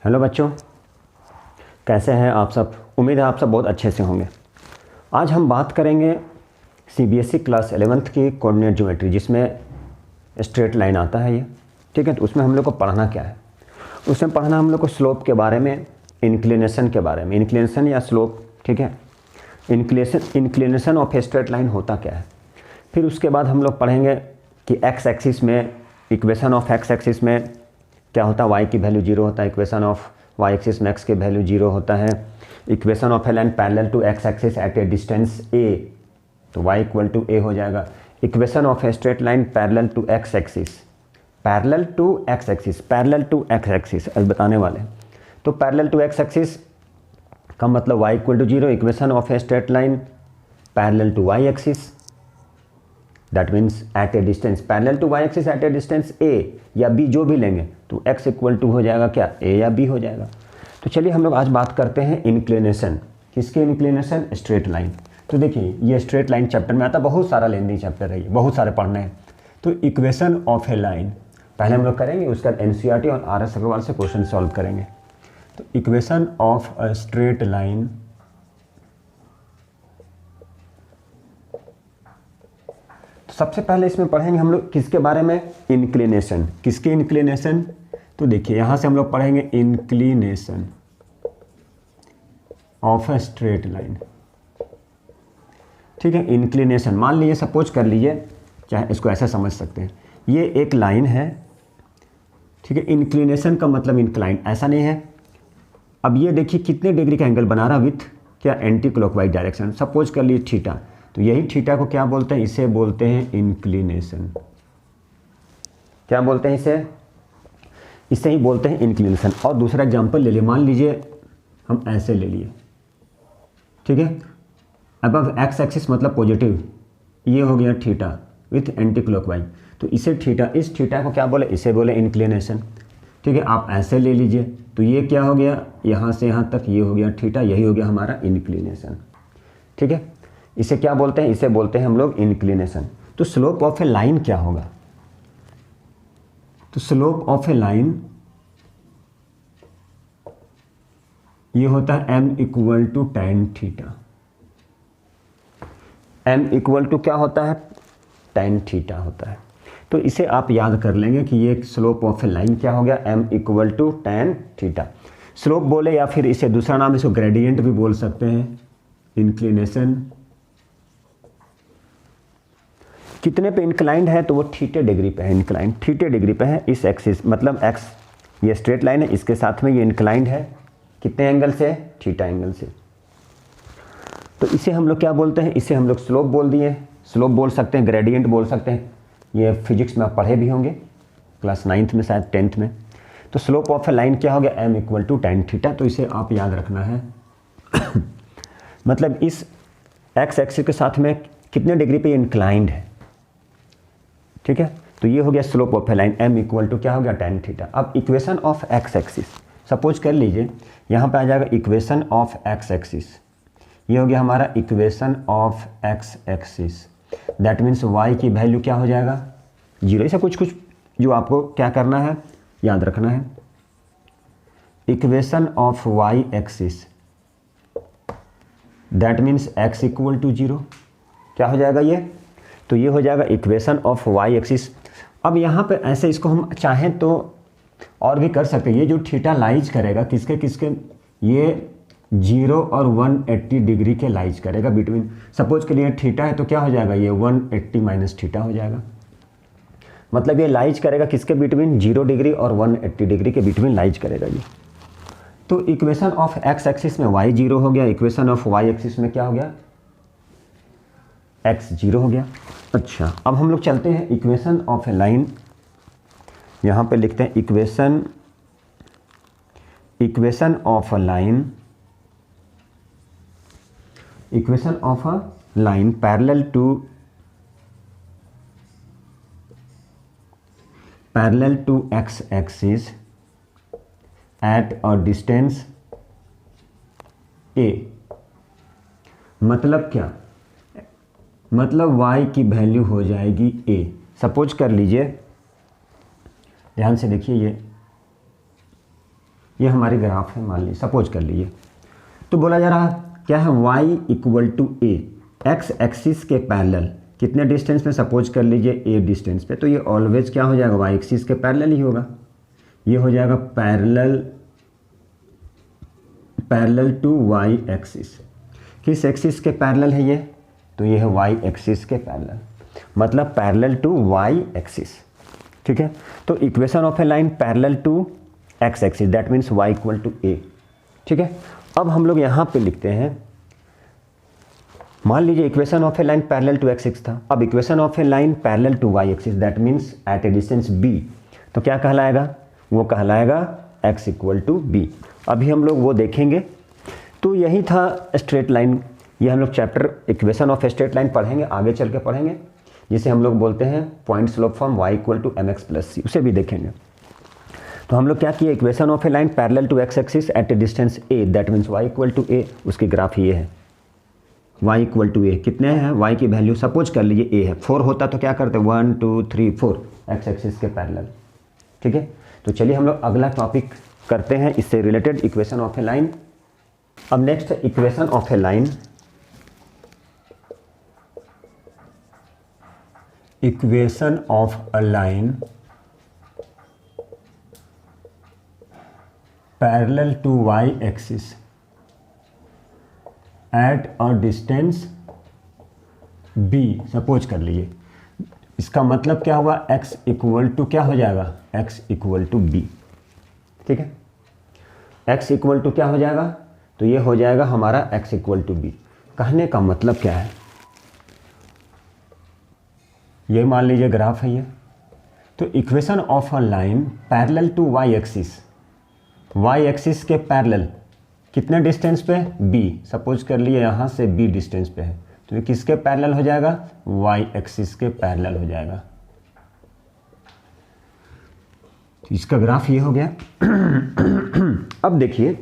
Hello बच्चों, कैसे हैं आप सब। उम्मीद है आप सब बहुत अच्छे से होंगे। आज हम बात करेंगे सीबीएसई क्लास 11th की कोऑर्डिनेट ज्योमेट्री, जिसमें स्ट्रेट लाइन आता है ये, ठीक है। तो उसमें हम लोग को पढ़ना क्या है, उसमें पढ़ना हम लोग को स्लोप के बारे में, इंक्लिनेशन के बारे में, इंक्लिनेशन या स्लोप, ठीक है। Inclination of a straight line होता क्या है। फिर उसके बाद हम लोग पढ़ेंगे कि एक्स एक्सिस में, इक्वेशन ऑफ एक्स एक्सिस में क्या होता है, वाई की वैल्यू 0 होता है। इक्वेशन ऑफ वाई एक्सिस में एक्स की वैल्यू 0 होता है। Equation of a line parallel to x axis at a distance a, तो y इक्वल टू ए हो जाएगा। Equation of a straight line parallel to x axis, parallel to x axis, parallel to x axis अब बताने वाले हैं। तो parallel to x axis का मतलब y equal to 0। Equation of a straight line parallel to y axis, that means at a distance, parallel to y axis at a distance a या b, जो भी लेंगे तो x इक्वल टू हो जाएगा क्या, a या b हो जाएगा। तो चलिए हम लोग आज बात करते हैं इंक्लिनेशन। किसके इंक्लिनेशन, स्ट्रेट लाइन। तो देखिए ये स्ट्रेट लाइन चैप्टर में आता है, बहुत सारा लेंदी चैप्टर है ये, बहुत सारे पढ़ने हैं। तो इक्वेशन ऑफ ए लाइन पहले हम लोग करेंगे, उसका एनसीईआरटी और आर.एस. अग्रवाल से क्वेश्चन सॉल्व करेंगे। तो equation of a straight line, सबसे पहले इसमें पढ़ेंगे हम लोग किसके बारे में, इंक्लिनेशन। किसके इंक्लिनेशन, तो देखिए यहां से हम लोग पढ़ेंगे inclination of a straight line, ठीक है। इंक्लिनेशन मान लीजिए, सपोज कर लीजिए, चाहे इसको ऐसा समझ सकते हैं, ये एक लाइन है, ठीक है। इंक्लिनेशन का मतलब इंक्लाइन, ऐसा नहीं है। अब ये देखिए कितने डिग्री का एंगल बना रहा, विथ क्या, एंटी क्लॉकवाइज डायरेक्शन। सपोज कर लीजिए थीटा, तो यही थीटा को क्या बोलते हैं, इसे बोलते हैं इंक्लिनेशन। क्या बोलते हैं इसे ही बोलते हैं इंक्लिनेशन। और दूसरा एग्जांपल ले लिए, मान लीजिए हम ऐसे ले लिए, ठीक है। अबव एक्स एक्सिस मतलब पॉजिटिव, ये हो गया थीटा विथ एंटी क्लॉकवाइज, तो इसे थीटा, इस थीटा को क्या बोले, इसे बोले इंक्लिनेशन, ठीक है। आप ऐसे ले लीजिए, तो ये क्या हो गया, यहाँ से यहाँ तक ये हो गया थीटा, यही हो गया हमारा इंक्लिनेशन, ठीक है। इसे क्या बोलते हैं, इसे बोलते हैं हम लोग इंक्लिनेशन। तो स्लोप ऑफ ए लाइन क्या होगा, तो स्लोप ऑफ ए लाइन ये होता है m equal to tan theta. m equal to क्या होता है, tan थीटा होता है। तो इसे आप याद कर लेंगे कि ये स्लोप ऑफ ए लाइन क्या हो गया, m equal to tan theta. Slope बोले या फिर इसे दूसरा नाम, इसको ग्रेडियंट भी बोल सकते हैं। इंक्लिनेशन कितने पे इंक्लाइंड है, तो वो थीटे डिग्री पे है, इंक्लाइंड थीटे डिग्री पे है। इस एक्सिस मतलब एक्स, ये स्ट्रेट लाइन है, इसके साथ में ये इंक्लाइंड है, कितने एंगल से, थीटा एंगल से। तो इसे हम लोग क्या बोलते हैं, इसे हम लोग स्लोप बोल दिए, स्लोप बोल सकते हैं, ग्रेडियंट बोल सकते हैं। ये फिजिक्स में आप पढ़े भी होंगे, क्लास 9th में, शायद 10th में। तो स्लोप ऑफ ए लाइन क्या हो गया, m equal to tan theta. तो इसे आप याद रखना है मतलब इस एक्स एक्सिस के साथ में कितने डिग्री पे इंक्लाइंड है, ठीक है। तो ये हो गया slope of a line, m equal to क्या हो गया, tan थीटा। अब equation of x axis, suppose कर लीजिए यहाँ पे आ जाएगा इक्वेशन ऑफ एक्स एक्सिस, ये हो गया हमारा equation of x axis, that means y की वैल्यू क्या हो जाएगा, 0। ऐसा कुछ जो आपको क्या करना है, याद रखना है। Equation of y axis, that means x equal to 0, क्या हो जाएगा ये, तो ये हो जाएगा इक्वेशन ऑफ y एक्सिस। अब यहाँ पे ऐसे इसको हम चाहें तो और भी कर सकते हैं। ये जो थीटा लाइज करेगा किसके किसके, ये 0 और 180 डिग्री के लाइज करेगा बिटवीन। सपोज के लिए थीटा है तो क्या हो जाएगा, ये 180 माइनस थीटा हो जाएगा। मतलब ये लाइज करेगा किसके बिटवीन, 0 डिग्री और 180 डिग्री के बिटवीन लाइज करेगा ये। तो इक्वेशन ऑफ एक्स एक्सिस में y 0 हो गया, इक्वेशन ऑफ y एक्सिस में क्या हो गया, x 0 हो गया। अच्छा, अब हम लोग चलते हैं इक्वेशन ऑफ ए लाइन, यहाँ पे लिखते हैं equation of a line, equation of a line parallel to x axis at a distance a। मतलब क्या, मतलब y की वैल्यू हो जाएगी a। सपोज कर लीजिए, ध्यान से देखिए, ये हमारी ग्राफ है, मान लीजिए, सपोज कर लीजिए। तो बोला जा रहा क्या है, y equal to a, x axis के पैरेलल कितने डिस्टेंस पे, सपोज कर लीजिए ए डिस्टेंस पे, तो ये ऑलवेज क्या हो जाएगा, वाई एक्सिस के पैरेलल ही होगा। ये हो जाएगा पैरेलल टू वाई एक्सिस। किस एक्सिस के पैरेलल है ये, तो ये है वाई एक्सिस के पैरेलल, मतलब पैरेलल टू वाई एक्सिस। ठीक है, तो equation of a line parallel to x axis, that means y equal to a. ठीक है, अब हम लोग यहाँ पे लिखते हैं, मान लीजिए equation of a line parallel to x axis था, अब equation of a line parallel to y axis, that means at a distance b, तो क्या कहलाएगा, वो कहलाएगा x इक्वल टू बी। अभी हम लोग वो देखेंगे। तो यही था स्ट्रेट लाइन, ये हम लोग chapter equation of a straight line पढ़ेंगे, आगे चल के पढ़ेंगे, जिसे हम लोग बोलते हैं point slope form y equal to mx plus c, उसे भी देखेंगे। तो हम लोग क्या किए, equation of a line parallel to x axis at a distance a, that means y equal to a, उसकी ग्राफ ये है, y इक्वल टू a, कितने हैं, y की वैल्यू सपोज कर लीजिए a है, 4 होता तो क्या करते, 1 2 3 4 एक्स एक्सिस के पैरेलल। ठीक है, तो चलिए हम लोग अगला टॉपिक करते हैं इससे related, equation of a line. अब नेक्स्ट है equation of a line, equation of a line parallel to y axis at a distance b, suppose कर लीजिए। इसका मतलब क्या हुआ, x इक्वल टू क्या हो जाएगा, x इक्वल टू बी। ठीक है, x इक्वल टू क्या हो जाएगा, तो ये हो जाएगा हमारा x इक्वल टू बी। कहने का मतलब क्या है, ये मान लीजिए ग्राफ है ये, तो equation of a line parallel to y axis के पैरेलल कितने डिस्टेंस पे, b, सपोज कर लिए यहाँ से b डिस्टेंस पे है, तो ये किसके पैरेलल हो जाएगा, y एक्सिस के पैरेलल हो जाएगा। तो इसका ग्राफ ये हो गया। अब देखिए,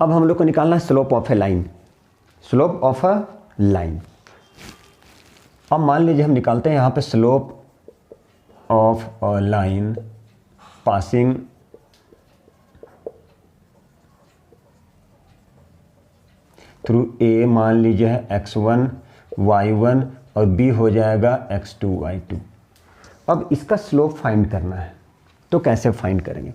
अब हम लोग को निकालना है slope of a line, slope of a line. अब मान लीजिए हम निकालते हैं यहाँ पे slope of a line passing through a, मान लीजिए है x1 y1 और b हो जाएगा x2 y2। अब इसका स्लोप फाइंड करना है, तो कैसे फाइंड करेंगे,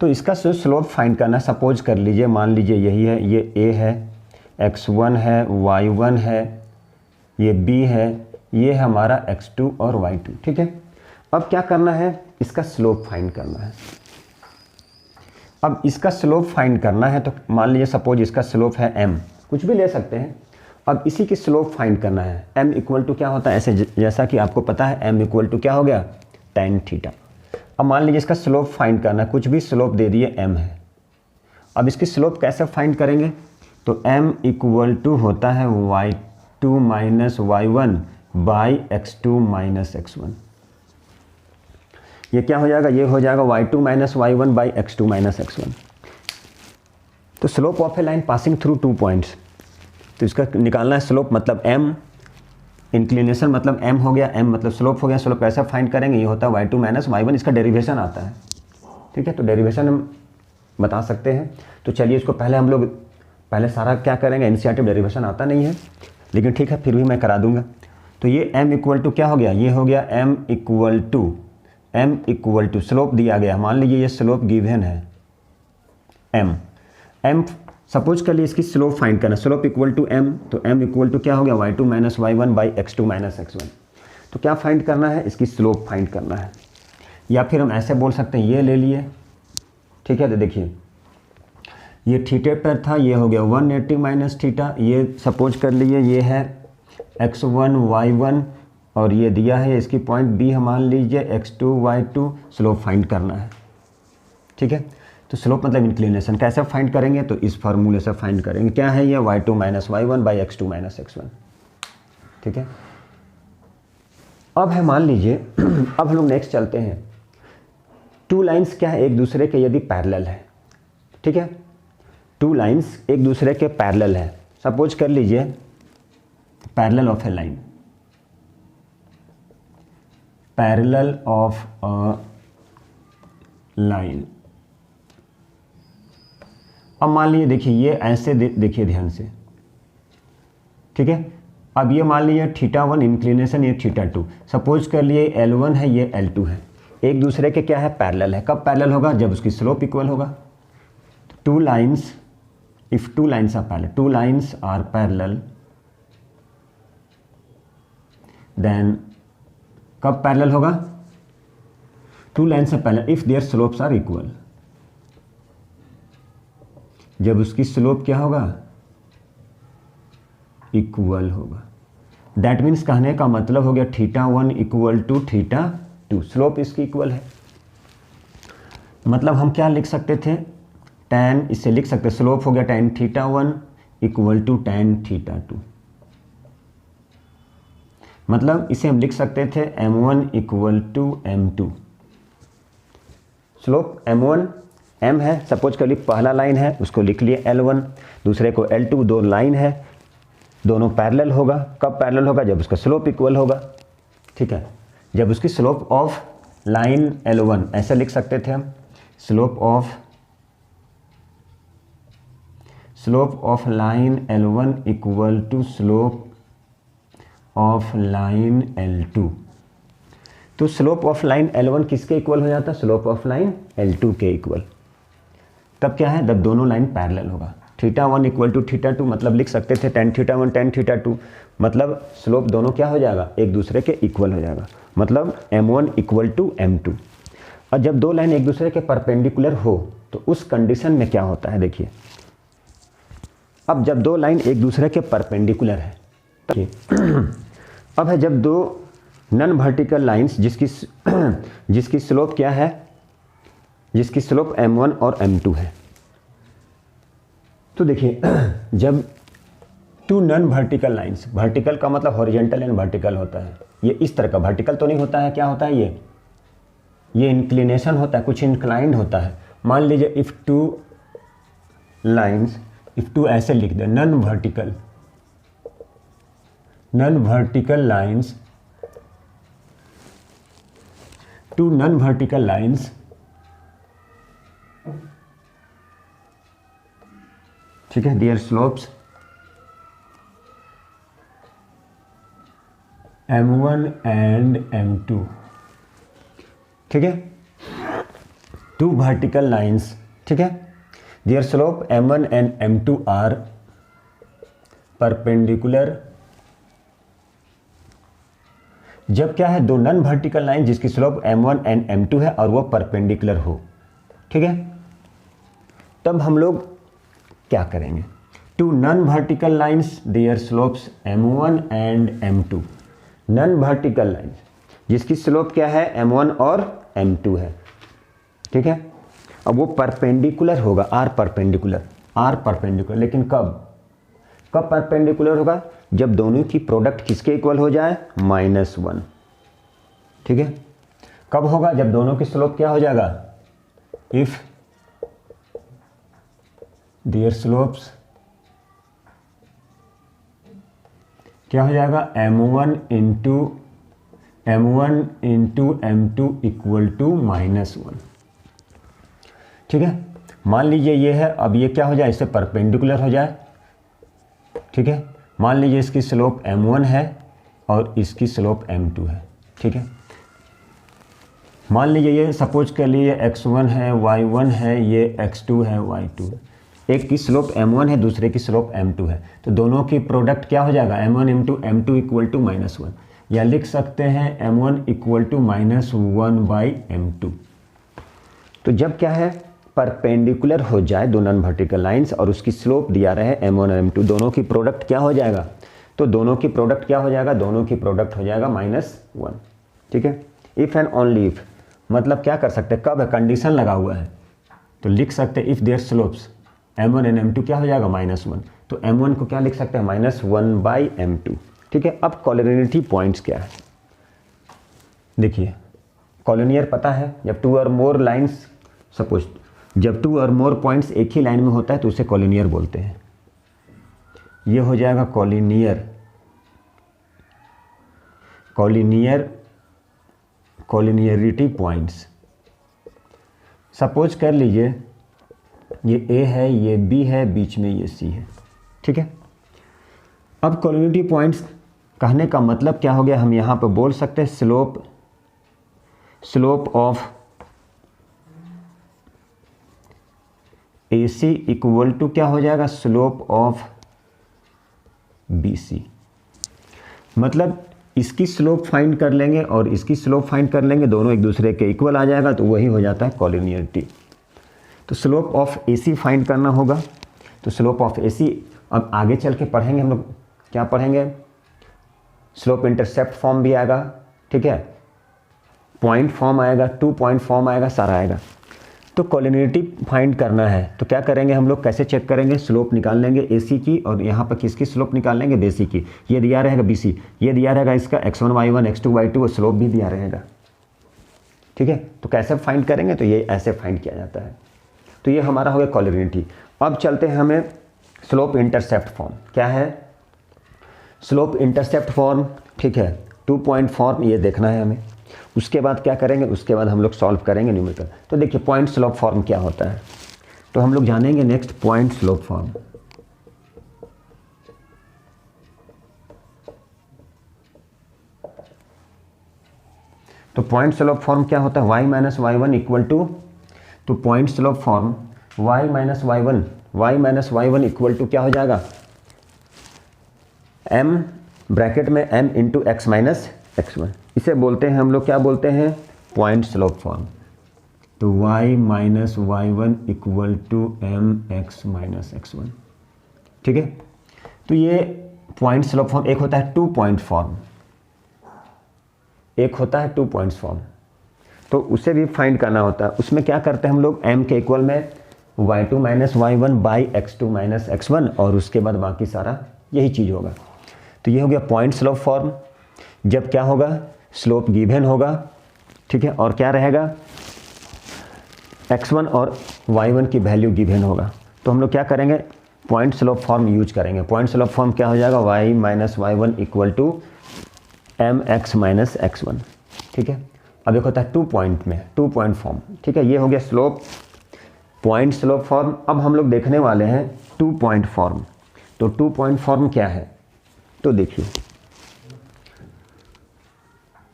तो इसका स्लोप फाइंड करना, सपोज कर लीजिए, मान लीजिए यही है, ये a है, x1 है, y1 है, ये b है, ये है हमारा x2 और y2। ठीक है, अब क्या करना है, इसका स्लोप फाइंड करना है। अब इसका स्लोप फाइंड करना है, तो मान लीजिए सपोज इसका स्लोप है m, कुछ भी ले सकते हैं। अब इसी की स्लोप फाइंड करना है, m इक्वल टू क्या होता है, ऐसे जैसा कि आपको पता है m इक्वल टू क्या हो गया, tan थीटा। अब मान लीजिए इसका स्लोप फाइंड करना है, कुछ भी स्लोप दे दिए m है। अब इसकी स्लोप कैसे फाइंड करेंगे, तो m इक्वल टू होता है y2 minus y1 by x2 minus x1। ये क्या हो जाएगा, ये हो जाएगा y2 minus y1 by x2 minus x1। तो slope of a line passing through 2 points, तो इसका निकालना है स्लोप, मतलब m, इंक्लिनेशन मतलब m हो गया, m मतलब स्लोप हो गया। स्लोप कैसे फाइंड करेंगे, ये होता है y2 माइनस y1, इसका डेरिवेशन आता है। ठीक है, तो डेरिवेशन हम बता सकते हैं। तो चलिए इसको पहले हम लोग पहले सारा क्या करेंगे, इनिशिएटिव डेरिवेशन आता नहीं है, लेकिन ठीक है फिर भी मैं करा दूंगा। तो ये m इक्वल टू क्या हो गया, ये हो गया m इक्वल टू स्लोप दिया गया, मान लीजिए ये स्लोप गिवन है m सपोज कर लिए इसकी स्लोप फाइंड करना, स्लोप इक्वल टू m, तो m इक्वल टू क्या हो गया, y2 minus y1 by x2 minus x1। तो क्या फाइंड करना है, इसकी स्लोप फाइंड करना है, या फिर हम ऐसे बोल सकते हैं, ये ले लिए। ठीक है, तो देखिए ये थीटे पर था, ये हो गया 180 माइनस थीटा, ये सपोज कर लिए ये है x1 y1 और ये दिया है इसकी पॉइंट b, मान लीजिए x2 y2, स्लोप फाइंड करना है। ठीक है, तो स्लोप मतलब इंक्लिनेशन, कैसे फाइंड करेंगे, तो इस फार्मूले से फाइंड करेंगे। क्या है ये, y2 minus y1 by x2 minus x1। ठीक है, अब है मान लीजिए अब हम लोग नेक्स्ट चलते हैं, टू लाइंस क्या है, एक दूसरे के यदि पैरेलल है। ठीक है, टू लाइंस एक दूसरे के पैरेलल है, सपोज कर लीजिए parallel of a line, parallel of a line अब मान लीजिए देखिए ये ऐसे देखिए ध्यान से, ठीक है। अब ये मान लीजिए θ1 इंक्लिनेशन, ये θ2, सपोज कर लिए L1 है ये L2 है, एक दूसरे के क्या है पैरेलल है। कब पैरेलल होगा? जब उसकी स्लोप इक्वल होगा। Two lines, if two lines are parallel, two lines are parallel, then कब पैरेलल होगा? Two lines are parallel if their slopes are equal, जब उसकी स्लोप क्या होगा? इक्वल होगा। दैट मीन्स कहने का मतलब हो गया θ1 इक्वल टू θ2, स्लोप इसकी इक्वल है। मतलब हम क्या लिख सकते थे? tan, इससे लिख सकते स्लोप हो गया tan θ1 इक्वल टू tan θ2। मतलब इसे हम लिख सकते थे m1 equal to m2। Slope m1 m है, सपोज कर ली पहला लाइन है उसको लिख लिए L1, दूसरे को L2, दो लाइन है, दोनों पैरेलल होगा। कब पैरेलल होगा? जब उसका स्लोप इक्वल होगा, ठीक है। जब उसकी स्लोप ऑफ लाइन L1, ऐसे लिख सकते थे हम, slope of line L1 equal to slope of line L2। तो स्लोप ऑफ लाइन L1 किसके इक्वल हो जाता है? स्लोप ऑफ लाइन L2 के इक्वल। तब क्या है? जब दोनों लाइन पैरेलल होगा। θ1 इक्वल टू θ2, मतलब लिख सकते थे tan θ1 tan θ2, मतलब स्लोप दोनों क्या हो जाएगा? एक दूसरे के इक्वल हो जाएगा, मतलब m1 इक्वल टू m2। और जब दो लाइन एक दूसरे के परपेंडिकुलर हो तो उस कंडीशन में क्या होता है? देखिए, अब जब दो लाइन एक दूसरे के परपेंडिकुलर है, अब है जब दो नॉन वर्टिकल लाइंस जिसकी स्लोप क्या है? जिसकी स्लोप m1 और m2 है। तो देखिए जब two non vertical lines, vertical का मतलब हॉरिजॉन्टल एंड वर्टिकल होता है, ये इस तरह का वर्टिकल तो नहीं होता है, क्या होता है ये इंक्लिनेशन होता है, कुछ इंक्लाइंड होता है। मान लीजिए if two lines, if two ऐसे लिख दे, non vertical lines, two non vertical lines ठीक है, there slopes m1 and m2, ठीक है, टू वर्टिकल लाइंस, ठीक है, their slope m1 and m2 are perpendicular. जब क्या है? दो नॉन वर्टिकल लाइन जिसकी स्लोप m1 एंड m2 है और वो परपेंडिकुलर हो, ठीक है, तब हम लोग क्या करेंगे? Two non vertical lines their slopes m1 and m2, non vertical lines जिसकी स्लोप क्या है? m1 और m2 है, ठीक है। अब वो परपेंडिकुलर होगा, आर परपेंडिकुलर, लेकिन कब परपेंडिकुलर होगा? जब दोनों की प्रोडक्ट किसके इक्वल हो जाए? -1, ठीक है। कब होगा? जब दोनों की स्लोप क्या हो जाएगा? इफ देयर स्लोप्स क्या हो जाएगा? m1 into m2 equal to -1, ठीक है। मान लीजिए ये है, अब ये क्या हो जाए? इससे परपेंडिकुलर हो जाए, ठीक है। मान लीजिए इसकी स्लोप m1 है और इसकी स्लोप m2 है, ठीक है। मान लीजिए ये सपोज कर लिए x1 है, y1 है, ये x2 है, y2 है। एक की स्लोप m1 है, दूसरे की स्लोप m2 है, तो दोनों की प्रोडक्ट क्या हो जाएगा? m1 m2 इक्वल टू -1, या लिख सकते हैं m1 इक्वल टू -1/m2। तो जब क्या है? परपेंडिकुलर हो जाए दो नॉन वर्टिकल लाइंस और उसकी स्लोप दिया रहे m1 और m2, दोनों की प्रोडक्ट क्या हो जाएगा? तो दोनों की प्रोडक्ट क्या हो जाएगा? दोनों की प्रोडक्ट हो जाएगा -1, ठीक है। इफ़ एंड ओनली इफ, मतलब क्या कर सकते हैं? कब है? कंडीशन लगा हुआ है, तो लिख सकते हैं if there slopes m1 and m2 क्या हो जाएगा? -1, तो m1 को क्या लिख सकते हैं? -1/m2, ठीक है। अब कॉलिनियरिटी पॉइंट्स क्या है? देखिए, कॉलिनियर पता है, जब टू और मोर लाइंस, सपोज जब टू और मोर पॉइंट्स एक ही लाइन में होता है तो उसे कॉलिनियर बोलते हैं। ये हो जाएगा कॉलिनियरिटी पॉइंट्स। सपोज कर लीजिए ये ए है, ये बी है, बीच में ये सी है, ठीक है। अब कोलिनिटी पॉइंट्स कहने का मतलब क्या हो गया, हम यहाँ पर बोल सकते हैं slope of AC equal to क्या हो जाएगा, स्लोप ऑफ BC। मतलब इसकी स्लोप फाइंड कर लेंगे और इसकी स्लोप फाइंड कर लेंगे, दोनों एक दूसरे के इक्वल आ जाएगा, तो वही हो जाता है कोलिनियरिटी। तो स्लोप ऑफ AC फाइंड करना होगा। तो स्लोप ऑफ AC अब आगे चल के पढ़ेंगे हम लोग, क्या पढ़ेंगे, स्लोप इंटरसेप्ट फॉर्म भी आएगा, ठीक है, पॉइंट फॉर्म आएगा, 2 पॉइंट फॉर्म आएगा, सारा आएगा। तो कोलिनियरिटी फाइंड करना है तो क्या करेंगे हम लोग, कैसे चेक करेंगे, स्लोप निकाल लेंगे AC की और यहाँ पर किसकी स्लोप निकाल लेंगे, BC की। ये दिया रहेगा BC, ये दिया रहेगा इसका x1 y1 x2 y2 और स्लोप भी दिया रहेगा, ठीक है। तो कैसे फाइंड करेंगे, तो ये ऐसे फाइंड किया जाता है। तो ये हमारा हो गया कोलिनियरिटी। अब चलते हैं हमें स्लोप इंटरसेप्ट फॉर्म, क्या है स्लोप इंटरसेप्ट फॉर्म, ठीक है, 2 पॉइंट फॉर्म, ये देखना है हमें। उसके बाद क्या करेंगे, उसके बाद हम लोग सॉल्व करेंगे न्यूमेरिकल। तो देखिए पॉइंट स्लोप फॉर्म क्या होता है, तो हम लोग जानेंगे नेक्स्ट पॉइंट स्लोप फॉर्म। तो पॉइंट स्लोप फॉर्म क्या होता है, y minus y1 equal to, तो point slope form y minus y1 equal to क्या हो जाएगा, m ब्रैकेट में m into x minus x1। इसे बोलते हैं हम लोग, क्या बोलते हैं, पॉइंट स्लोप फॉर्म। तो y minus y1 equal to m x minus x1, ठीक है। तो ये पॉइंट स्लोप फॉर्म, एक होता है 2 पॉइंट फॉर्म, एक होता है 2 पॉइंट्स फॉर्म, तो उसे भी फाइंड करना होता है। उसमें क्या करते हैं हम लोग, m के इक्वल में y2 minus y1 by x2 minus x1 और उसके बाद बाकी सारा यही चीज़ होगा। तो ये हो गया पॉइंट स्लोप फॉर्म। जब क्या होगा, स्लोप गिवन होगा, ठीक है, और क्या रहेगा, x1 और y1 की वैल्यू गिवन होगा, तो हम लोग क्या करेंगे, पॉइंट स्लोप फॉर्म यूज करेंगे। पॉइंट स्लोप फॉर्म क्या हो जाएगा, y minus y1 equal to mx minus x1, ठीक है। अब एक होता है 2 पॉइंट में 2 पॉइंट फॉर्म, ठीक है, ये हो गया स्लोप पॉइंट स्लोप फॉर्म। अब हम लोग देखने वाले हैं 2 पॉइंट फॉर्म। तो 2 पॉइंट फॉर्म क्या है, तो देखिए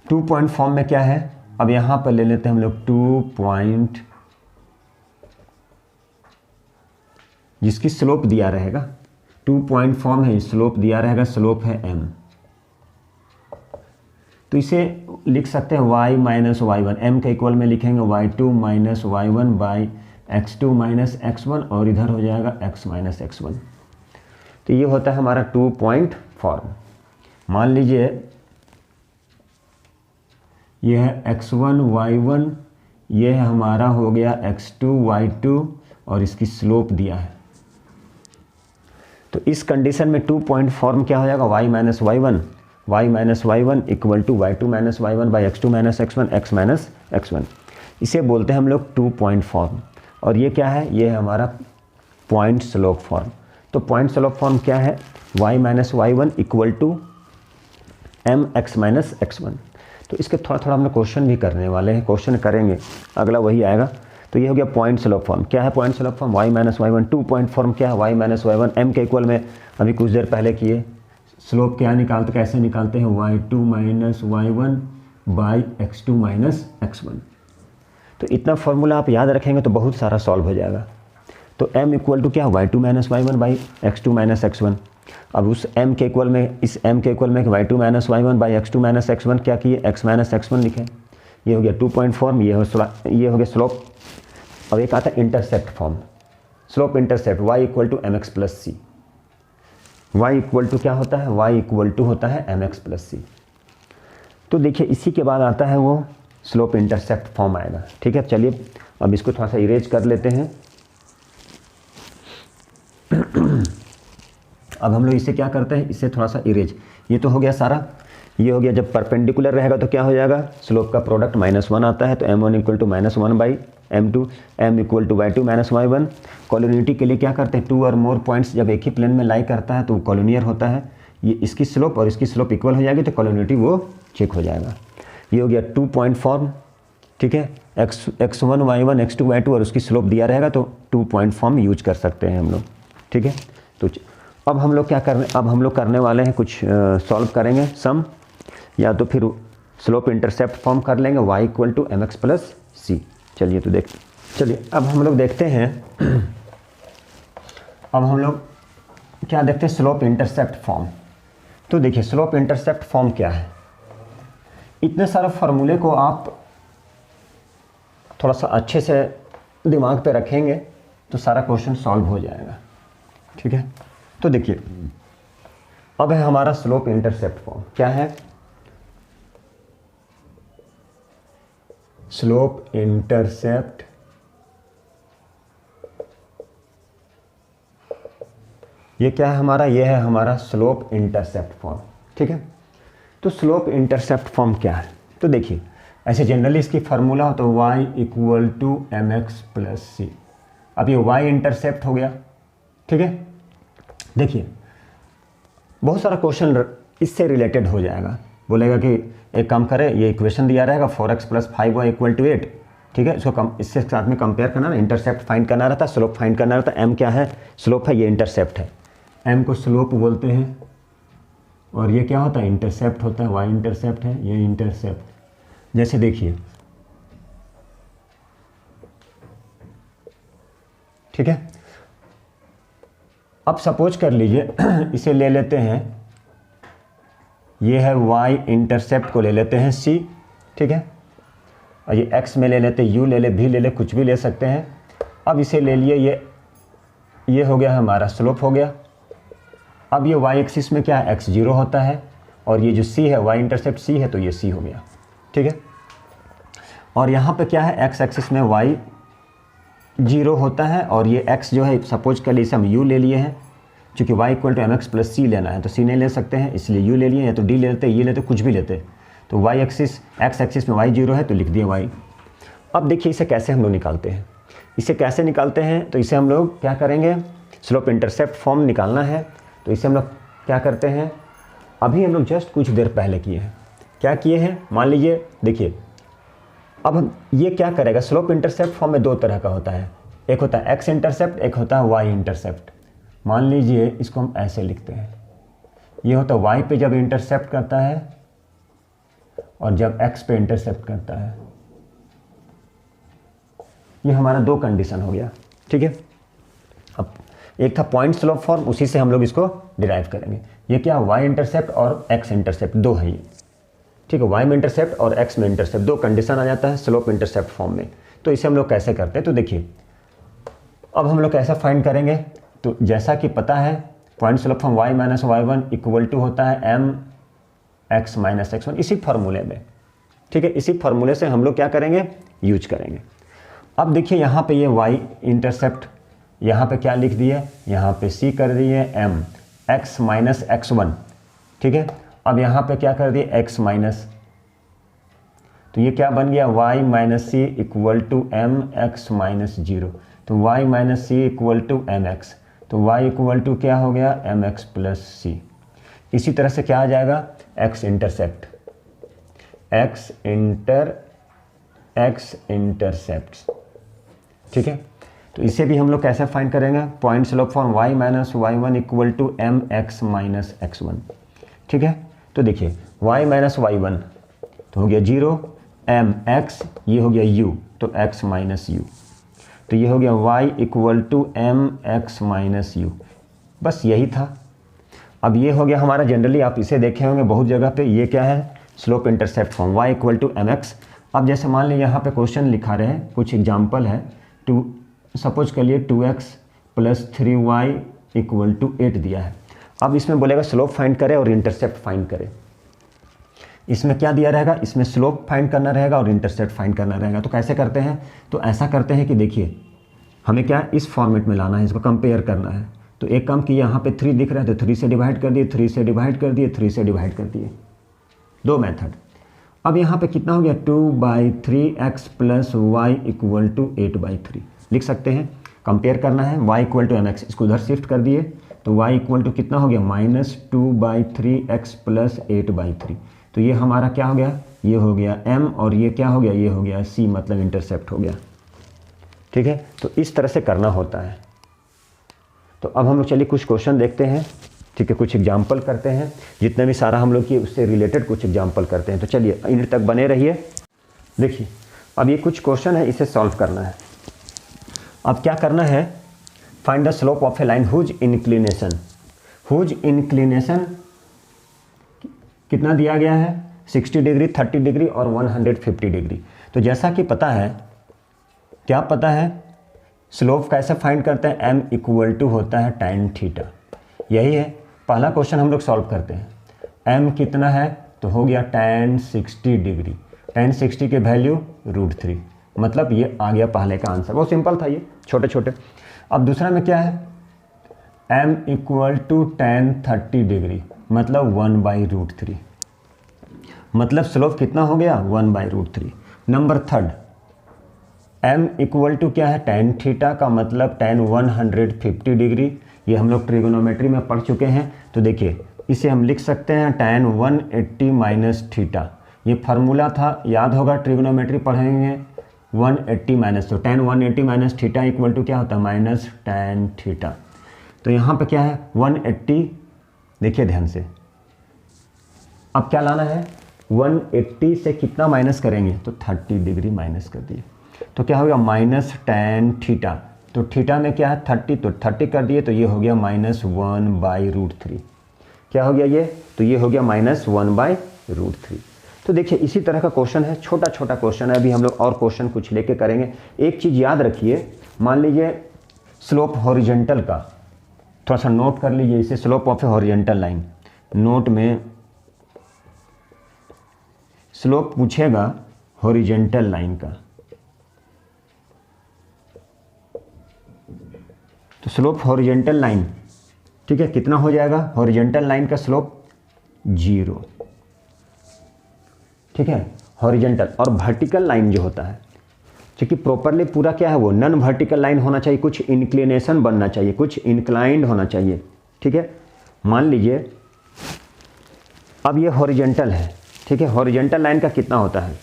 2 पॉइंट फॉर्म में क्या है, अब यहाँ पर ले लेते हैं हम लोग 2 पॉइंट, जिसकी स्लोप दिया रहेगा, 2 पॉइंट फॉर्म है, स्लोप दिया रहेगा, स्लोप है m। तो इसे लिख सकते हैं y माइनस y1, m के इक्वल में लिखेंगे y2 minus y1 by x2 minus x1 और इधर हो जाएगा x माइनस x1। तो ये होता है हमारा 2 पॉइंट फॉर्म। मान लीजिए ये है x1 y1, ये हमारा हो गया x2 y2 और इसकी स्लोप दिया है। तो इस कंडीशन में 2 पॉइंट फॉर्म क्या हो जाएगा, y minus y1 equal to y2 minus y1 by x2 minus x1 x minus x1। इसे बोलते हैं हम लोग 2 पॉइंट फॉर्म। और ये क्या है, ये है हमारा पॉइंट स्लोप फॉर्म। तो पॉइंट स्लोप फॉर्म क्या है, y minus y1 equal to m x minus x1। तो इसके थोड़ा थोड़ा हम लोग क्वेश्चन भी करने वाले हैं, क्वेश्चन करेंगे, अगला वही आएगा। तो ये हो गया पॉइंट स्लोप फॉर्म। क्या है point slope form, y minus y1। 2 point form क्या है, y माइनस y1 m के इक्वल में अभी कुछ देर पहले किए। स्लोप क्या निकालते, कैसे निकालते हैं, y2 minus y1 by x2 minus x1। तो इतना फॉर्मूला आप याद रखेंगे तो बहुत सारा सॉल्व हो जाएगा। तो m इक्वल टू क्या, y2 minus y1 by x2 minus x1। अब उस m के इक्वल में, इस m के इक्वल में y2 minus y1 by x2 minus x1 क्या किए, x माइनस x1 लिखे। ये हो गया 2 पॉइंट फॉर्म, ये हो गया स्लोप। अब एक आता है intercept form, slope intercept y equal to mx plus c। y equal to क्या होता है, y इक्वल टू होता है mx प्लस c। तो देखिए इसी के बाद आता है वो स्लोप इंटरसेप्ट फॉर्म आएगा, ठीक है। चलिए अब इसको थोड़ा सा इरेज कर लेते हैं। अब हम लोग इसे क्या करते हैं, इसे थोड़ा सा इरेज, ये तो हो गया सारा, ये हो गया। जब परपेंडिकुलर रहेगा तो क्या हो जाएगा, स्लोप का प्रोडक्ट -1 आता है, तो m1 equal to -1 by m2, m equal to y2 minus y1। Collinearity के लिए क्या करते हैं, 2 और मोर पॉइंट्स जब एक ही प्लेन में लाई करता है तो कॉलोनियर होता है। ये इसकी स्लोप और इसकी स्लोप इक्वल हो जाएगी तो कॉलोनिटी वो चेक हो जाएगा। ये हो गया 2 पॉइंट फॉर्म, ठीक है, x1 y1 x2 y2 और उसकी स्लोप दिया रहेगा तो 2 पॉइंट फॉर्म यूज कर सकते हैं हम लोग। ठीक है, तो अब हम लोग करने वाले हैं कुछ सॉल्व करेंगे सम, या तो फिर स्लोप इंटरसेप्ट फॉर्म कर लेंगे y = mx + c। चलिए अब हम लोग देखते हैं, अब हम लोग क्या देखते हैं, स्लोप इंटरसेप्ट फॉर्म। तो देखिए स्लोप इंटरसेप्ट फॉर्म क्या है, इतने सारे फार्मूले को आप थोड़ा सा अच्छे से दिमाग पे रखेंगे तो सारा क्वेश्चन सॉल्व हो जाएगा। ठीक है, तो देखिए अब है हमारा स्लोप इंटरसेप्ट फॉर्म। क्या है, स्लोप इंटरसेप्ट ये क्या है हमारा, ये है हमारा स्लोप इंटरसेप्ट फॉर्म। ठीक है, तो स्लोप इंटरसेप्ट फॉर्म क्या है, तो देखिए ऐसे जनरली इसकी फार्मूला हो तो y = mx + c। अब ये y इंटरसेप्ट हो गया। ठीक है, देखिए बहुत सारा क्वेश्चन इससे रिलेटेड हो जाएगा, बोलेगा कि एक काम करें, ये इक्वेशन दिया रहेगा 4x + 5y = 8। ठीक है, इसको इससे साथ में कंपेयर करना ना, इंटरसेप्ट फाइंड करना रहता है, स्लोप फाइंड करना रहता है। m क्या है, स्लोप है, ये इंटरसेप्ट है, m को स्लोप बोलते हैं और ये क्या होता है, इंटरसेप्ट होता है, y इंटरसेप्ट है, ये इंटरसेप्ट। जैसे देखिए, ठीक है, अब सपोज कर लीजिए इसे ले लेते हैं, ये है y इंटरसेप्ट को ले लेते हैं c। ठीक है, और ये x में ले लेते, u ले ले, v ले ले, कुछ भी ले सकते हैं। अब इसे ले लिए, ये हो गया हमारा स्लोप हो गया। अब ये y एक्सिस में क्या है, x0 होता है, और ये जो c है y इंटरसेप्ट c है तो ये c हो गया। ठीक है, और यहाँ पे क्या है, x एक्सिस में y 0 होता है, और ये x जो है सपोज कर लिए इसे हम u ले लिए हैं, क्योंकि y = mx + c लेना है तो c नहीं ले सकते हैं, इसलिए u ले लिए, या तो d ले लेते, ये लेते, कुछ भी लेते। तो y एक्सिस, x एक्सिस में y 0 है तो लिख दिए y। अब देखिए इसे कैसे हम लोग निकालते हैं, तो इसे हम लोग क्या करेंगे, स्लोप इंटरसेप्ट फॉर्म निकालना है। तो इसे हम लोग क्या करते हैं, अभी हम लोग जस्ट कुछ देर पहले किए हैं, क्या किए हैं, मान लीजिए देखिए, अब हम ये क्या करेगा, स्लोप इंटरसेप्ट फॉर्म में दो तरह का होता है, एक होता है x इंटरसेप्ट, एक होता है y इंटरसेप्ट। मान लीजिए इसको हम ऐसे लिखते हैं, ये होता है y पे जब इंटरसेप्ट करता है और जब x पे इंटरसेप्ट करता है। ये हमारा दो कंडीशन हो गया। ठीक है, अब एक था पॉइंट स्लोप फॉर्म, उसी से हम लोग इसको डिराइव करेंगे। ये क्या, y इंटरसेप्ट और x इंटरसेप्ट दो है ये। ठीक है, y में इंटरसेप्ट और x में इंटरसेप्ट, दो कंडीशन आ जाता है स्लोप इंटरसेप्ट फॉर्म में। तो इसे हम लोग कैसे करते हैं, तो देखिए अब हम लोग कैसे फाइंड करेंगे, तो जैसा कि पता है point slope form y - y1 = होता है mx - x1, इसी फार्मूले में। ठीक है, इसी फार्मूले से हम लोग क्या करेंगे, यूज करेंगे। अब देखिए यहाँ पे ये y इंटरसेप्ट, यहाँ पे क्या लिख दिए, यहाँ पे c कर दिए mx - x1। ठीक है, अब यहाँ पे क्या कर दिए x माइनस, तो ये क्या बन गया, y - c = mx - 0। तो y - c = mx, तो y = क्या हो गया, mx + c। इसी तरह से क्या आ जाएगा, x इंटरसेप्ट, x इंटरसेप्ट। ठीक है, तो इसे भी हम लोग कैसे फाइंड करेंगे, point slope form y - y1 = mx - x1। ठीक है, तो देखिए y - y1 तो हो गया 0, mx ये हो गया u तो x - u, तो ये हो गया y = mx - u। बस यही था। अब ये हो गया हमारा, जनरली आप इसे देखे होंगे बहुत जगह पे, ये क्या है, slope intercept form y = mx। अब जैसे मान लीजिए यहाँ पे क्वेश्चन लिखा रहे हैं, कुछ एग्जाम्पल है, सपोज कर लिए 2x + 3y = 8 दिया है। अब इसमें बोलेगा स्लोप फाइंड करें और इंटरसेप्ट फाइंड करें। इसमें क्या दिया रहेगा, इसमें स्लोप फाइंड करना रहेगा और इंटरसेप्ट फाइंड करना रहेगा। तो कैसे करते हैं, तो ऐसा करते हैं कि देखिए हमें क्या इस फॉर्मेट में लाना है, इसको कंपेयर करना है। तो एक काम कि यहाँ पे 3 दिख रहा है तो 3 से डिवाइड कर दिए, 3 से डिवाइड कर दिए, 3 से डिवाइड कर दिए, दो मेथड। अब यहाँ पे कितना हो गया, 2/3x + y = 8/3 लिख सकते हैं। कंपेयर करना है, y = mx, इसको उधर शिफ्ट कर दिए तो y = कितना हो गया, -2/3x + 8/3। तो ये हमारा क्या हो गया, ये हो गया m और ये क्या हो गया, ये हो गया c, मतलब इंटरसेप्ट हो गया। ठीक है, तो इस तरह से करना होता है। तो अब हम लोग चलिए कुछ क्वेश्चन देखते हैं। ठीक है, कुछ एग्जाम्पल करते हैं, जितना भी सारा हम लोग किए उससे रिलेटेड कुछ एग्जाम्पल करते हैं। तो चलिए इन तक बने रहिए। देखिए अब ये कुछ क्वेश्चन है, इसे सॉल्व करना है। अब क्या करना है, find the slope of a line whose inclination, whose inclination कितना दिया गया है, 60 डिग्री, 30 डिग्री और 150 डिग्री। तो जैसा कि पता है, क्या पता है, स्लोप कैसे फाइंड करते हैं, m इक्वल टू होता है tan थीटा। यही है, पहला क्वेश्चन हम लोग सॉल्व करते हैं। m कितना है, तो हो गया tan 60 डिग्री, tan 60 के वैल्यू √3, मतलब ये आ गया पहले का आंसर। बहुत सिंपल था ये, छोटे छोटे। अब दूसरा में क्या है, m equal to tan 30 degree, मतलब 1/√3, मतलब स्लोप कितना हो गया, 1/√3। Number third, m equal to क्या है, tan थीटा का मतलब tan 150 डिग्री। ये हम लोग ट्रिगोनोमेट्री में पढ़ चुके हैं। तो देखिए इसे हम लिख सकते हैं tan 180 माइनस थीटा। ये फार्मूला था, याद होगा, ट्रिगोनोमेट्री पढ़ेंगे 180 माइनस, तो tan 180 minus theta equal to क्या होता है, माइनस tan थीटा। तो यहाँ पे क्या है 180, देखिए ध्यान से, अब क्या लाना है, 180 से कितना माइनस करेंगे, तो 30 डिग्री माइनस कर दिए, तो क्या होगा माइनस tan थीटा। तो थीटा में क्या है 30, तो 30 कर दिए, तो ये हो गया -1/√3। क्या हो गया ये, तो ये हो गया -1/√3। तो देखिए इसी तरह का क्वेश्चन है, छोटा छोटा क्वेश्चन है। अभी हम लोग और क्वेश्चन कुछ लेके करेंगे। एक चीज़ याद रखिए, मान लीजिए स्लोप हॉरिजेंटल का, थोड़ा सा नोट कर लीजिए इसे, slope of A horizontal line. Note में स्लोप पूछेगा हॉरिजेंटल लाइन का, तो स्लोप हॉरिजेंटल लाइन, ठीक है, कितना हो जाएगा, हॉरिजेंटल लाइन का स्लोप 0। ठीक है, हॉरिजेंटल। और वर्टिकल लाइन जो होता है, क्योंकि प्रॉपरली पूरा क्या है, वो नॉन वर्टिकल लाइन होना चाहिए, कुछ इंक्लिनेशन बनना चाहिए, कुछ इंक्लाइंड होना चाहिए। ठीक है, मान लीजिए अब ये हॉरिजेंटल है। ठीक है, हॉरिजेंटल लाइन का कितना होता है,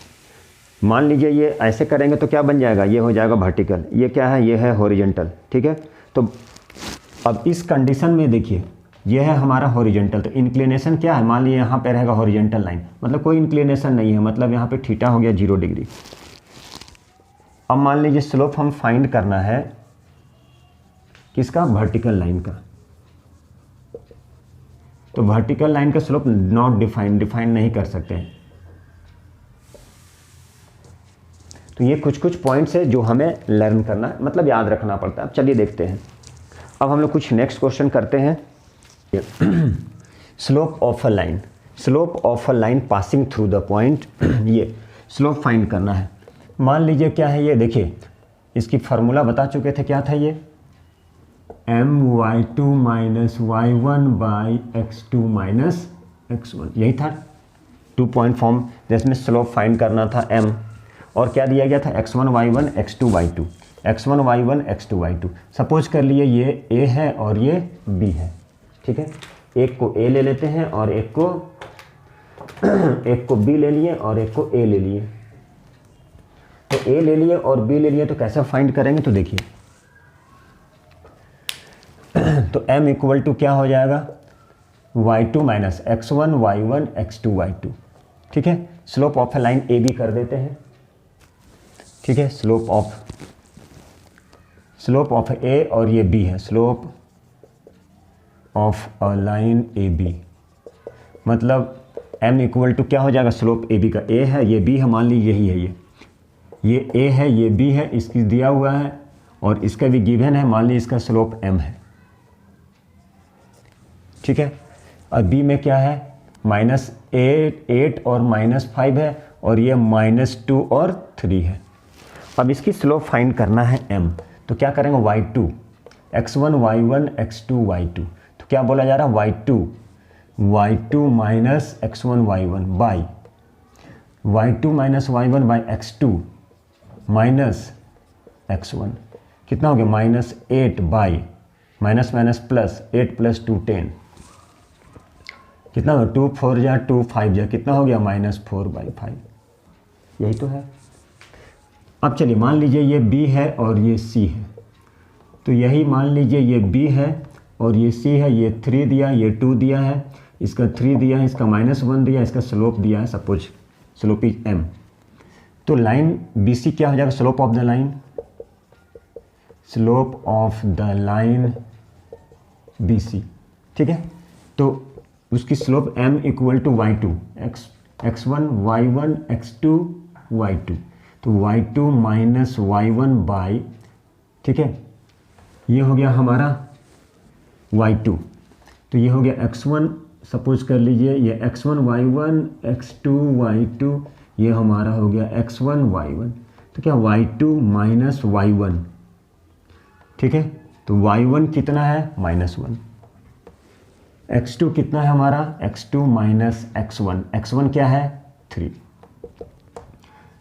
मान लीजिए ये ऐसे करेंगे तो क्या बन जाएगा, ये हो जाएगा वर्टिकल, ये क्या है, ये है हॉरिजेंटल। ठीक है, तो अब इस कंडीशन में देखिए ये है हमारा हॉरिजेंटल, तो इंक्लिनेशन क्या है, मान लीजिए यहाँ पे रहेगा हॉरिजेंटल लाइन, मतलब कोई इंक्लिनेशन नहीं है, मतलब यहाँ पे थीटा हो गया 0 डिग्री। अब मान लीजिए स्लोप हम फाइंड करना है किसका, वर्टिकल लाइन का। तो वर्टिकल लाइन का स्लोप नॉट डिफाइन नहीं कर सकते हैं। तो ये कुछ कुछ पॉइंट्स है जो हमें लर्न करना, मतलब याद रखना पड़ता है। अब चलिए देखते हैं, अब हम लोग कुछ नेक्स्ट क्वेश्चन करते हैं। Slope of a line, slope of a line passing through the point, ये स्लोप फाइंड करना है। मान लीजिए क्या है ये, देखिए इसकी फार्मूला बता चुके थे, क्या था ये, my2 minus y1/x2 minus x1, यही था 2 पॉइंट फॉर्म, जिसमें स्लोप फाइंड करना था m, और क्या दिया गया था, x1 y1 x2 y2, x1 y1 x2 y2। Suppose कर लिए ये a है और ये b है। ठीक है, एक को a ले लेते हैं और एक को b ले लिए और एक को a ले लिए। तो a ले लिए और b ले लिए, तो कैसे फाइंड करेंगे, तो देखिए तो m इक्वल टू क्या हो जाएगा, y2 minus x1 y1 x2 y2। ठीक है, slope of a line A B कर देते हैं। ठीक है, स्लोप ऑफ ए और ये बी है, slope of a line A B, मतलब m इक्वल टू क्या हो जाएगा, स्लोप ए बी का, a है ये b है, मान लीजिए यही है, ये a है ये b है, इसकी दिया हुआ है और इसका भी गिवन है, मान लीजिए इसका स्लोप m है। ठीक है, और b में क्या है, -8 और -5 है, और ये -2 और 3 है। अब इसकी स्लोप फाइंड करना है m, तो क्या करेंगे, y2 x1 y1 x2 y2, तो क्या बोला जा रहा है, y2 minus x1 y1 by y2 minus y1 by x2 minus x1, कितना हो गया, -8 बाई माइनस माइनस प्लस 8 + 2 10, कितना हो गया, 2 4 जा 2 5 जा, कितना हो गया, -4/5। यही तो है। अब चलिए मान लीजिए ये b है और ये c है, तो यही मान लीजिए ये b है और ये c है, ये 3 दिया, ये 2 दिया है, इसका 3 दिया है, इसका -1 दिया, इसका स्लोप दिया है, सपोज स्लोप इज m। तो लाइन BC क्या हो जाएगा, slope of the line, slope of the line BC, ठीक है। तो उसकी slope m equal to y2, x1 y1 x2 y2, तो y2 माइनस y1 बाई, ठीक है, ये हो गया हमारा y2, तो ये हो गया x1, सपोज कर लीजिए ये x1 y1 x2 y2, ये हमारा हो गया x1 y1, तो क्या y2 माइनस y1, ठीक है। तो y1 कितना है, -1, x2 कितना है हमारा, x2 माइनस x1, x1 क्या है 3,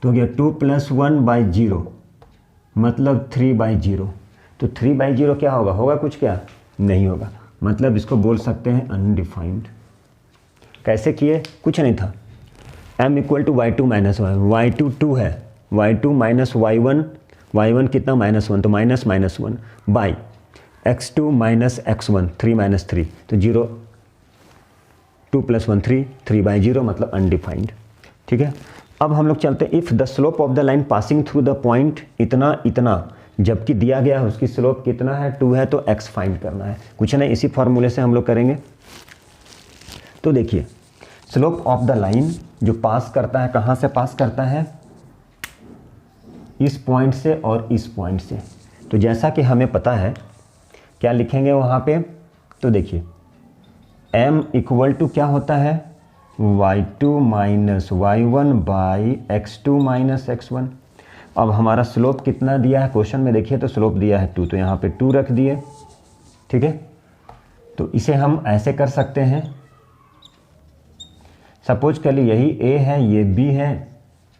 तो हो गया 2 + 1 बाई 0, मतलब 3/0। तो 3/0 क्या होगा, होगा कुछ, क्या नहीं होगा, मतलब इसको बोल सकते हैं अनडिफाइंड। कैसे किए, कुछ नहीं था, m equal to y2 minus y2 2 है, y2 माइनस y1, y1 कितना -1, तो -1 बाई x2 माइनस x1 3 - 3, तो 0, 2 + 1 3, 3/0 मतलब अनडिफाइंड, ठीक है। अब हम लोग चलते हैं, if the slope of the line passing through the point इतना जबकि दिया गया है उसकी स्लोप कितना है 2 है, तो x फाइंड करना है, कुछ नहीं, इसी फॉर्मूले से हम लोग करेंगे। तो देखिए स्लोप ऑफ द लाइन जो पास करता है, कहाँ से पास करता है, इस पॉइंट से और इस पॉइंट से। तो जैसा कि हमें पता है, क्या लिखेंगे वहाँ पे, तो देखिए m इक्वल टू क्या होता है, y2 minus y1 by x2 minus x1। अब हमारा स्लोप कितना दिया है क्वेश्चन में, देखिए तो स्लोप दिया है 2, तो यहाँ पे 2 रख दिए, ठीक है। तो इसे हम ऐसे कर सकते हैं, सपोज कर ली यही a है, ये b है,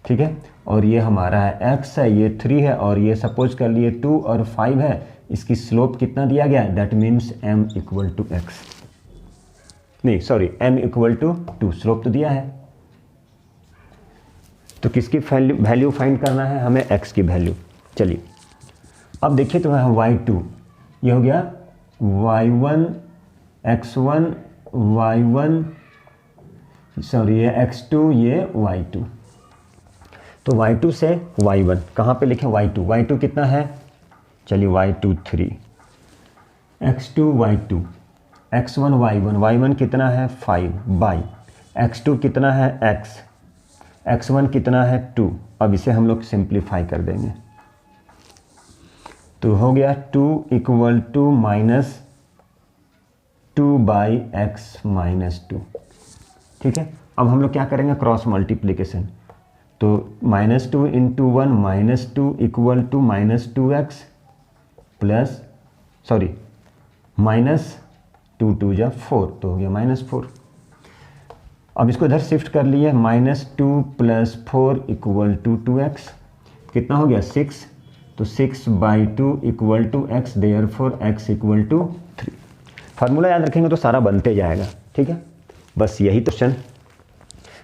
ठीक है, और ये हमारा है x है, ये 3 है, और ये सपोज कर लिए 2 और 5 है, इसकी स्लोप कितना दिया गया है, that means m equal to x, नहीं sorry m equal to 2, slope तो दिया है। तो किसकी वैल्यू फाइंड करना है हमें, x की वैल्यू। चलिए अब देखिए तो y2, ये हो गया y1 x1 y1 सॉरी ये x2 ये y2, तो y2 से y1 कहाँ पे लिखें, y2 कितना है, चलिए y2 3, x2 y2, x1 y1 कितना है 5 बाई x2 कितना है x1 कितना है 2। अब इसे हम लोग सिंप्लीफाई कर देंगे, तो हो गया 2 equal to -2 by x minus 2, ठीक है। अब हम लोग क्या करेंगे, क्रॉस मल्टीप्लिकेशन, तो -2 into 1 -2 equal to -2x plus sorry -2 2 जा 4, तो हो गया -4। अब इसको इधर शिफ्ट कर लिए, -2 + 4 इक्वल टू 2x, कितना हो गया 6, तो 6/2 equal to x, therefore x equal to 3। Formula याद रखेंगे तो सारा बनते जाएगा, ठीक है, बस यही question.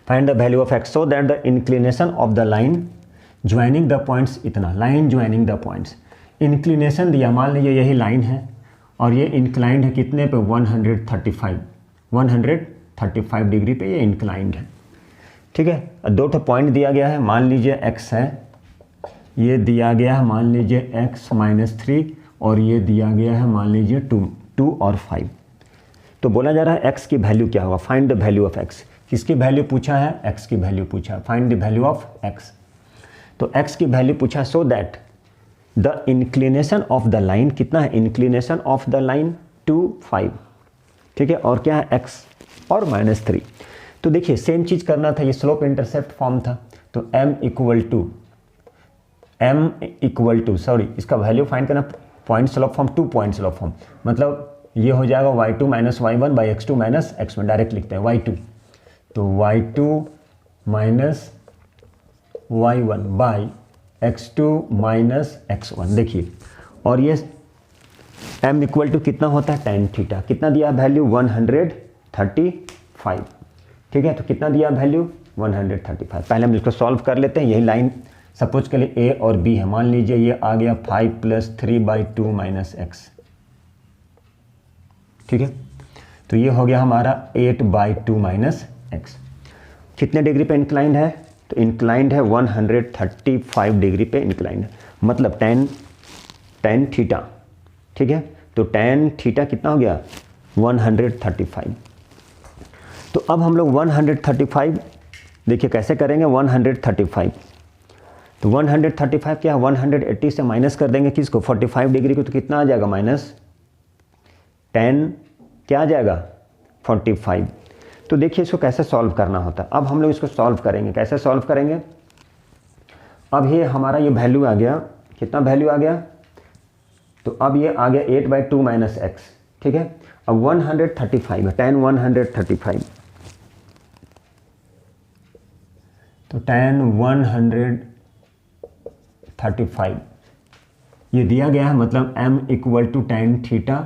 Find the value of x so that the inclination of the line joining the points, इतना line joining the points, inclination दिया, मान लीजिए यही लाइन है और ये इंक्लाइंड है कितने पे, 135 डिग्री पे ये इंक्लाइंड है, ठीक है। दो ठो पॉइंट दिया गया है, मान लीजिए x है, ये दिया गया है मान लीजिए x -3, और ये दिया गया है मान लीजिए 2 और 5। तो बोला जा रहा है x की वैल्यू क्या होगा, find the value of x, किसकी वैल्यू पूछा है, x की वैल्यू पूछा, find the value of x। तो x की वैल्यू पूछा, सो that the inclination of the line कितना है, इंक्लिनेशन ऑफ द लाइन 2 5, ठीक है, और क्या है x और -3। तो देखिए सेम चीज़ करना था, ये स्लोप इंटरसेप्ट फॉर्म था, तो m इक्वल टू सॉरी इसका वैल्यू फाइंड करना, point slope form 2 point slope form, मतलब ये हो जाएगा y2 minus y1 by x2 minus x1, direct लिखते हैं y2, तो y2 minus y1 by x2 minus x1, देखिए, और ये m इक्वल टू कितना होता है tan थीटा, कितना दिया वैल्यू 135, ठीक है, तो कितना दिया वैल्यू 135। पहले हम इसको सॉल्व कर लेते हैं। यही लाइन सपोज के लिए ए और बी है, मान लीजिए ये आ गया 5 + 3/2 - x, ठीक है। तो ये हो गया हमारा 8/2 - x। कितने डिग्री पे इंक्लाइंड है? तो इंक्लाइंड है 135 डिग्री पे इंक्लाइंड है, मतलब tan थीटा, ठीक है। तो tan थीटा कितना हो गया? 135। तो अब हम लोग 135 देखिए कैसे करेंगे। 135 तो 135 क्या है? 180 से माइनस कर देंगे किसको? 45 डिग्री को। तो कितना आ जाएगा? -tan क्या आ जाएगा? 45। तो देखिए इसको कैसे सॉल्व करना होता है। अब हम लोग इसको सॉल्व करेंगे। कैसे सॉल्व करेंगे? अब ये हमारा ये वैल्यू आ गया, कितना वैल्यू आ गया? तो अब ये आ गया 8/2 - x, ठीक है। अब 135 है, tan 135, तो tan 135 ये दिया गया है, मतलब m = tan थीटा।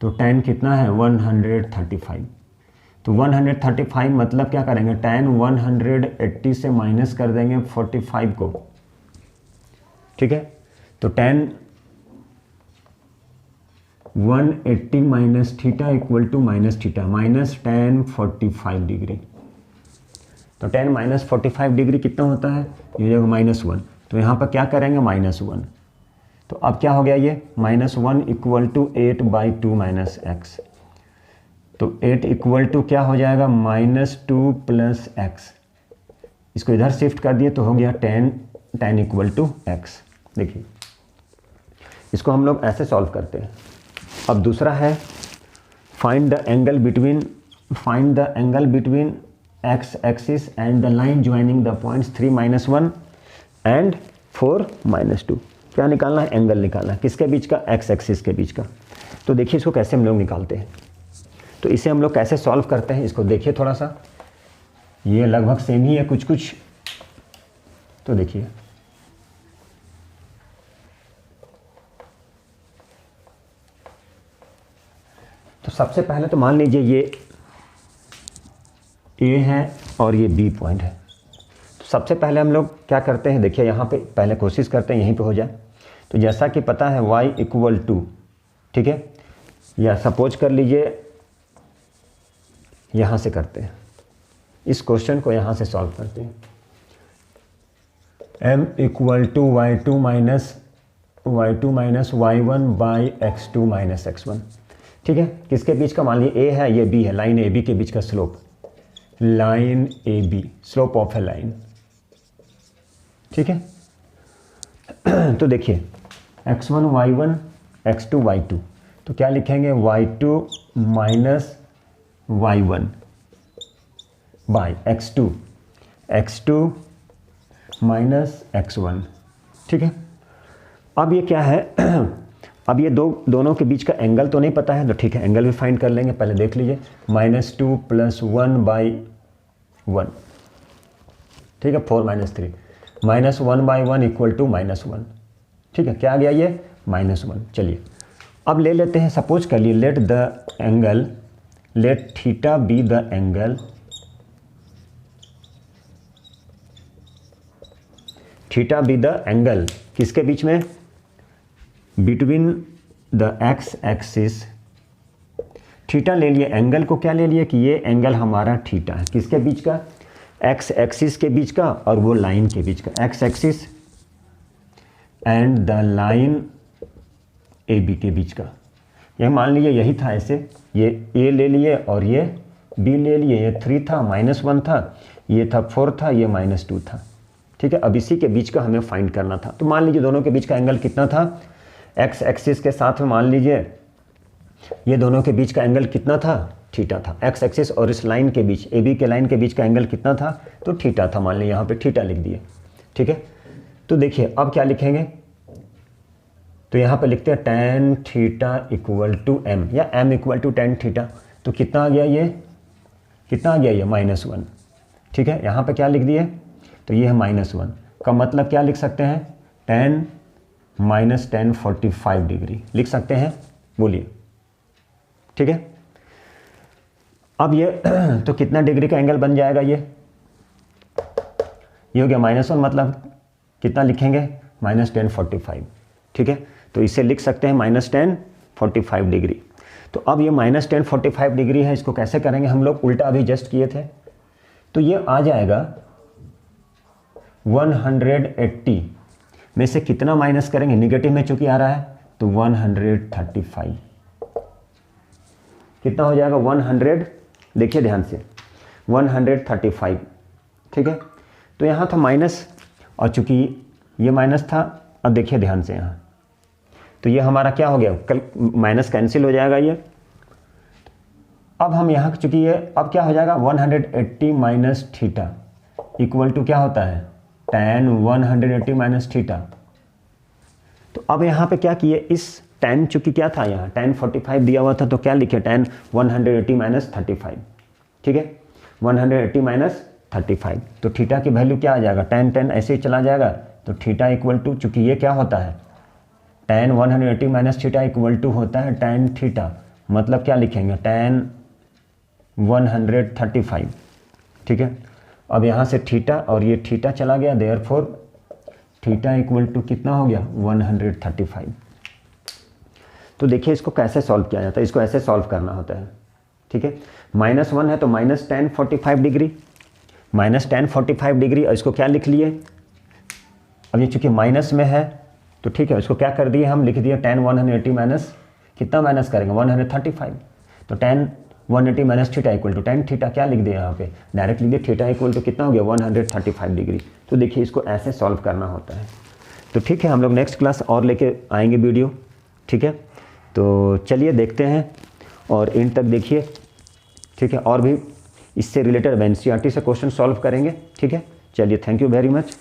तो tan कितना है? 135। तो 135 मतलब क्या करेंगे? tan 180 से माइनस कर देंगे 45 को, ठीक है। तो tan 180 - theta = -theta -tan 45 degree. तो tan -45 डिग्री कितना होता है? ये जगह -1। तो यहाँ पर क्या करेंगे? -1। तो अब क्या हो गया ये? -1 = 8/2 - x। तो 8 = क्या हो जाएगा? -2 + x। इसको इधर शिफ्ट कर दिए तो हो गया tan = x। देखिए इसको हम लोग ऐसे सॉल्व करते हैं। अब दूसरा है find the angle between x axis and the line joining the points 3 - 1 and 4 - 2। क्या निकालना है? एंगल निकालना है। किसके बीच का? x एक्सिस के बीच का। तो देखिए इसको कैसे हम लोग निकालते हैं। तो इसे हम लोग कैसे सॉल्व करते हैं, इसको देखिए थोड़ा सा। ये लगभग सेम ही है कुछ कुछ। तो देखिए तो सबसे पहले तो मान लीजिए ये A है और ये B पॉइंट है। तो सबसे पहले हम लोग क्या करते हैं? देखिए यहाँ पे पहले कोशिश करते हैं यहीं पे हो जाए। तो जैसा कि पता है y = ठीक है, या सपोज कर लीजिए यहाँ से करते हैं, इस क्वेश्चन को यहाँ से सॉल्व करते हैं। m = y2 - y1/x2 - x1, ठीक है। किसके बीच का? मान लीजिए A है, ये B है, लाइन AB के बीच का slope, line AB, slope of a line, ठीक है। तो देखिए x1 y1 x2 y2, तो क्या लिखेंगे? y2 - y1 bye x2 x1, ठीक है। अब ये क्या है? अब ये दोनों के बीच का एंगल तो नहीं पता है, तो ठीक है एंगल भी फाइंड कर लेंगे। पहले देख लीजिए -2 + 1/1, ठीक है, 4 - 3 -1/1 = -1, ठीक है। क्या आ गया ये? -1। चलिए अब ले लेते हैं, सपोज कर लिए let theta be the angle, theta be the angle किसके बीच में? Between the x axis. Theta ले लिए, एंगल को क्या ले लिए कि ये एंगल हमारा थीटा है। किसके बीच का? x एक्सिस के बीच का और वो लाइन के बीच का, x axis and the line AB के बीच का। यह मान लीजिए यही था, ऐसे ये A ले लिए और ये B ले लिए। ये 3 था, -1 था, ये था 4 था, ये -2 था, ठीक है। अब इसी के बीच का हमें फाइंड करना था। तो मान लीजिए दोनों के बीच का एंगल कितना था? x एक्सिस के साथ में मान लीजिए ये दोनों के बीच का एंगल कितना था? थीटा था। x एक्सिस और इस लाइन के बीच, AB के लाइन के बीच का एंगल कितना था? तो थीटा था। मान लीजिए यहाँ पे थीटा लिख दिए, ठीक है। तो देखिए अब क्या लिखेंगे? तो यहाँ पे लिखते हैं tan थीटा = m, या m = tan थीटा। तो कितना आ गया ये? कितना आ गया ये? -1, ठीक है। यहाँ पे क्या लिख दिए? तो ये है -1 का मतलब क्या लिख सकते हैं? tan -tan 45 डिग्री लिख सकते हैं, बोलिए, ठीक है। अब ये तो कितना डिग्री का एंगल बन जाएगा ये? ये हो गया -1 मतलब कितना लिखेंगे -1045, ठीक है। तो इसे लिख सकते हैं -1045 डिग्री। तो अब ये -1045 डिग्री है, इसको कैसे करेंगे हम लोग, उल्टा अभी जस्ट किए थे। तो ये आ जाएगा 180 में से कितना माइनस करेंगे, निगेटिव में चूंकि आ रहा है तो 135 कितना हो जाएगा 100, देखिए ध्यान से 135, ठीक है। तो यहाँ था माइनस और चूंकि ये माइनस था, अब देखिए ध्यान से यहाँ, तो ये हमारा क्या हो गया, कल माइनस कैंसिल हो जाएगा ये। अब हम यहाँ चूंकि ये अब क्या हो जाएगा 180 माइनस थीटा इक्वल टू क्या होता है tan 180 माइनस थीटा। तो अब यहाँ पे क्या किए, इस tan चूंकि क्या था यहाँ tan 45 दिया हुआ था, तो क्या लिखे tan 180 माइनस 35, ठीक है 180 माइनस 35। तो थीटा की वैल्यू क्या आ जाएगा, tan ऐसे ही चला जाएगा, तो थीटा इक्वल टू, चूँकि ये क्या होता है tan 180 minus theta equal to होता है tan थीटा, मतलब क्या लिखेंगे tan 135, ठीक है। अब यहाँ से थीटा और ये थीटा चला गया, देयरफॉर थीटा इक्वल टू कितना हो गया 135। तो देखिए इसको कैसे सॉल्व किया जाता है, इसको ऐसे सॉल्व करना होता है, ठीक है। -1 है तो -1045 डिग्री, -1045 डिग्री, और इसको क्या लिख लिए, अब ये चूँकि माइनस में है तो ठीक है, इसको क्या कर दिए हम, लिख दिए tan 180 माइनस, कितना माइनस करेंगे 135, तो tan 180 minus theta equal to tan theta क्या लिख दिया यहाँ पे, डायरेक्ट लिख दिए थीटा इक्वल टू कितना हो गया 135 डिग्री। तो देखिए इसको ऐसे सॉल्व करना होता है। तो ठीक है, हम लोग नेक्स्ट क्लास और लेके आएंगे वीडियो, ठीक है। तो चलिए देखते हैं और एंड तक देखिए, ठीक है। और भी इससे रिलेटेड NCERT से क्वेश्चन सॉल्व करेंगे, ठीक है। चलिए, थैंक यू वेरी मच।